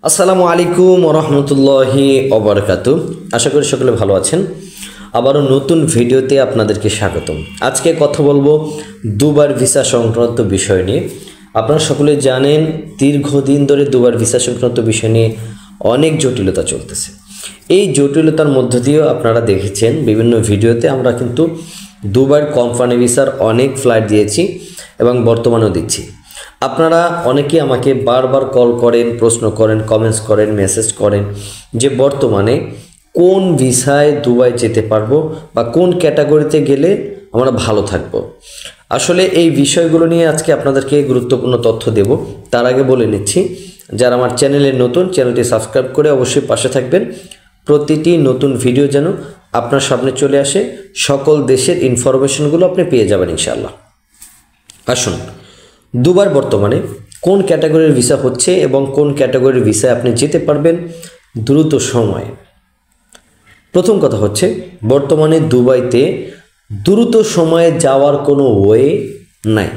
আসসালামু আলাইকুম ওয়া রাহমাতুল্লাহি ওয়া বারাকাতুহু। আশা করি সকলে ভালো আছেন। আবারও নতুন ভিডিওতে আপনাদেরকে স্বাগতম। আজকে কথা বলবো দুবার ভিসা সংক্রান্ত বিষয় নিয়ে। আপনারা সকলে জানেন দীর্ঘদিন ধরে দুবার ভিসা সংক্রান্ত বিষয় নিয়ে অনেক জটিলতা চলতেছে। এই জটিলতার মধ্য দিয়েও আপনারা দেখেছেন বিভিন্ন ভিডিওতে আমরা কিন্তু দুবার কোম্পানি ভিসার অনেক ফ্লাইট দিয়েছি এবং বর্তমানেও দিচ্ছি। আপনারা অনেকেই আমাকে বারবার কল করেন, প্রশ্ন করেন, কমেন্টস করেন, মেসেজ করেন যে বর্তমানে কোন ভিসায় দুবাই যেতে পারবো বা কোন ক্যাটাগরিতে গেলে আমরা ভালো থাকবো। আসলে এই বিষয়গুলো নিয়ে আজকে আপনাদেরকে গুরুত্বপূর্ণ তথ্য দেব। তার আগে বলে নিচ্ছি, যারা আমার চ্যানেলে নতুন, চ্যানেলটি সাবস্ক্রাইব করে অবশ্যই পাশে থাকবেন। প্রতিটি নতুন ভিডিও যেন আপনার সামনে চলে আসে, সকল দেশের ইনফরমেশনগুলো আপনি পেয়ে যাবেন ইনশাআল্লাহ। আসুন, দুবার বর্তমানে কোন ক্যাটাগরির ভিসা হচ্ছে এবং কোন ক্যাটাগরির ভিসায় আপনি যেতে পারবেন দ্রুত সময়ে। প্রথম কথা হচ্ছে, বর্তমানে দুবাইতে দ্রুত সময়ে যাওয়ার কোনো ওয়ে নাই।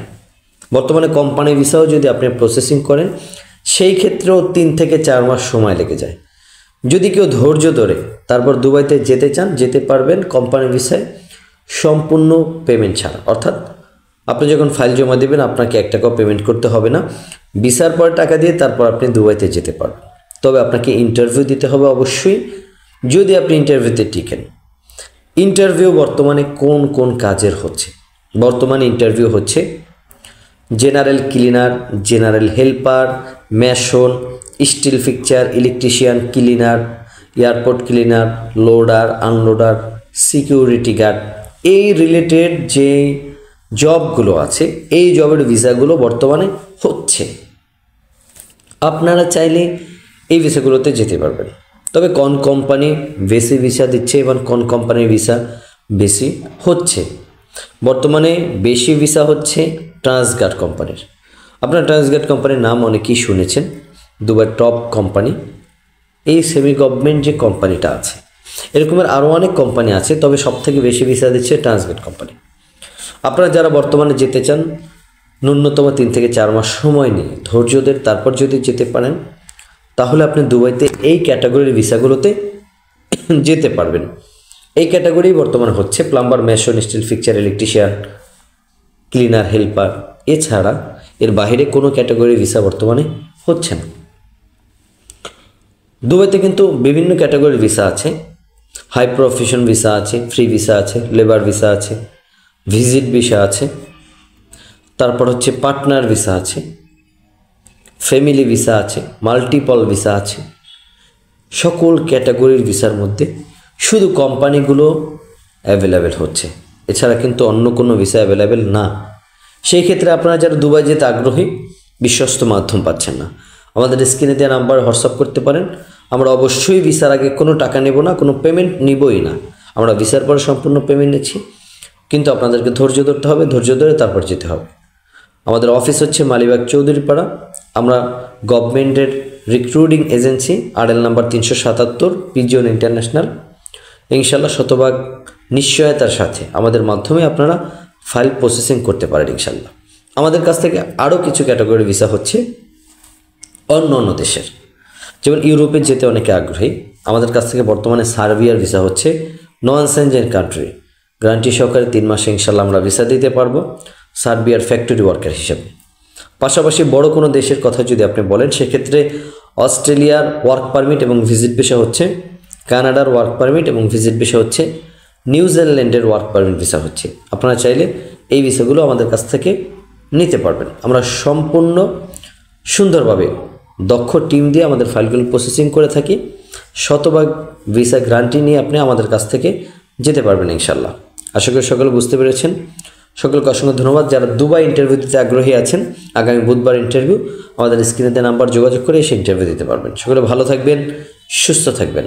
বর্তমানে কোম্পানি ভিসাও যদি আপনি প্রসেসিং করেন, সেই ক্ষেত্রেও 3 থেকে 4 মাস সময় লেগে যায়। যদি কেউ ধৈর্য ধরে তারপর দুবাইতে যেতে চান, যেতে পারবেন কোম্পানি ভিসায় সম্পূর্ণ পেমেন্ট ছাড়া। অর্থাৎ আপনি যখন ফাইল জমা দেবেন আপনাকে 1 টাকাও পেমেন্ট করতে হবে না। ভিসার পর টাকা দিয়ে তারপর আপনি দুবাইতে যেতে পারবেন। তবে আপনাকে ইন্টারভিউ দিতে হবে অবশ্যই, যদি আপনি ইন্টারভিউতে টিকেন। ইন্টারভিউ বর্তমানে কোন কোন কাজের হচ্ছে? বর্তমানে ইন্টারভিউ হচ্ছে general cleaner, general helper, mason, steel fixer, electrician, cleaner, airport cleaner, loader, unloader, security guard, এই রিলেটেড যে জবগুলো আছে এই জবের ভিসাগুলো বর্তমানে হচ্ছে। আপনারা চাইলে এই ভিসাগুলোতে যেতে পারবেন। তবে কোন কোম্পানি বেশি ভিসা দিচ্ছে এবং কোন কোম্পানির ভিসা বেশি হচ্ছে? বর্তমানে বেশি ভিসা হচ্ছে ট্রান্সগার্ড কোম্পানির। আপনারা ট্রান্সগার্ড কোম্পানির নাম অনেকেই শুনেছেন, দুবার টপ কোম্পানি। এই সেমি গভর্নমেন্ট যে কোম্পানিটা আছে, এরকমের আরও অনেক কোম্পানি আছে, তবে সবথেকে বেশি ভিসা দিচ্ছে ট্রান্সগার্ড কোম্পানি। আপনারা যারা বর্তমানে যেতে চান, ন্যূনতম 3 থেকে 4 মাস সময় নিয়ে ধৈর্য ধরে তারপর যদি যেতে পারেন, তাহলে আপনি দুবাইতে এই ক্যাটাগরির ভিসাগুলোতে যেতে পারবেন। এই ক্যাটাগরি বর্তমানে হচ্ছে plumber, mason, steel fixer, electrician, cleaner, helper. এছাড়া এর বাইরে কোনো ক্যাটাগরির ভিসা বর্তমানে হচ্ছে না। দুবাইতে কিন্তু বিভিন্ন ক্যাটাগরির ভিসা আছে। হাই প্রফেশন ভিসা আছে, ফ্রি ভিসা আছে, লেবার ভিসা আছে, ভিজিট ভিসা আছে, তারপর হচ্ছে পার্টনার ভিসা আছে, ফ্যামিলি ভিসা আছে, মাল্টিপল ভিসা আছে। সকল ক্যাটাগরির ভিসার মধ্যে শুধু কোম্পানিগুলো অ্যাভেলেবেল হচ্ছে, এছাড়া কিন্তু অন্য কোনো ভিসা অ্যাভেলেবেল না। সেই ক্ষেত্রে আপনারা যারা দুবাই যেতে আগ্রহী, বিশ্বস্ত মাধ্যম পাচ্ছেন না, আমাদের স্ক্রিনে দেওয়া নাম্বারে হোয়াটসঅ্যাপ করতে পারেন। আমরা অবশ্যই ভিসার আগে কোনো টাকা নেব না, কোনো পেমেন্ট নিবই না। আমরা ভিসার পরে সম্পূর্ণ পেমেন্ট নিচ্ছি, কিন্তু আপনাদেরকে ধৈর্য ধরতে হবে, ধৈর্য ধরে তারপর যেতে হবে। আমাদের অফিস হচ্ছে মালিবাগ চৌধুরীপাড়া। আমরা গভর্নমেন্টের recruiting agency, RL number 377, pigeon international. ইনশাল্লাহ শতভাগ নিশ্চয়তার সাথে আমাদের মাধ্যমে আপনারা ফাইল প্রসেসিং করতে পারেন ইনশাল্লাহ। আমাদের কাছ থেকে আরও কিছু ক্যাটাগরি ভিসা হচ্ছে অন্য অন্য দেশের, যেমন ইউরোপে যেতে অনেকে আগ্রহী। আমাদের কাছ থেকে বর্তমানে সার্বিয়ার ভিসা হচ্ছে নন সেনজেন কান্ট্রি। গ্যারান্টি সহকারে 3 মাসে ইনশাল্লাহ আমরা ভিসা দিতে পারবো সার্বিয়ার ফ্যাক্টরি ওয়ার্কার হিসেবে। পাশাপাশি বড় কোনো দেশের কথা যদি আপনি বলেন, সেক্ষেত্রে অস্ট্রেলিয়ার ওয়ার্ক পারমিট এবং ভিজিট ভিসা হচ্ছে, কানাডার ওয়ার্ক পারমিট এবং ভিজিট ভিসা হচ্ছে, নিউজিল্যান্ডের ওয়ার্ক পারমিট ভিসা হচ্ছে। আপনারা চাইলে এই ভিসাগুলো আমাদের কাছ থেকে নিতে পারবেন। আমরা সম্পূর্ণ সুন্দরভাবে দক্ষ টিম দিয়ে আমাদের ফাইলগুলো প্রসেসিং করে থাকি। শতভাগ ভিসা গ্যারান্টি নিয়ে আপনি আমাদের কাছ থেকে যেতে পারবেন ইনশাল্লাহ। আশা করি সকলে বুঝতে পেরেছেন। সকলকে অসংখ্য ধন্যবাদ। যারা দুবাই ইন্টারভিউ দিতে আগ্রহী আছেন, আগামী বুধবার ইন্টারভিউ, আমাদের স্ক্রিনে দেওয়া নাম্বার যোগাযোগ করে এসে ইন্টারভিউ দিতে পারবেন। সকলে ভালো থাকবেন, সুস্থ থাকবেন।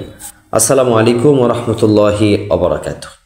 আসসালামু আলাইকুম ওয়া রাহমাতুল্লাহি ওয়া বারাকাতুহু।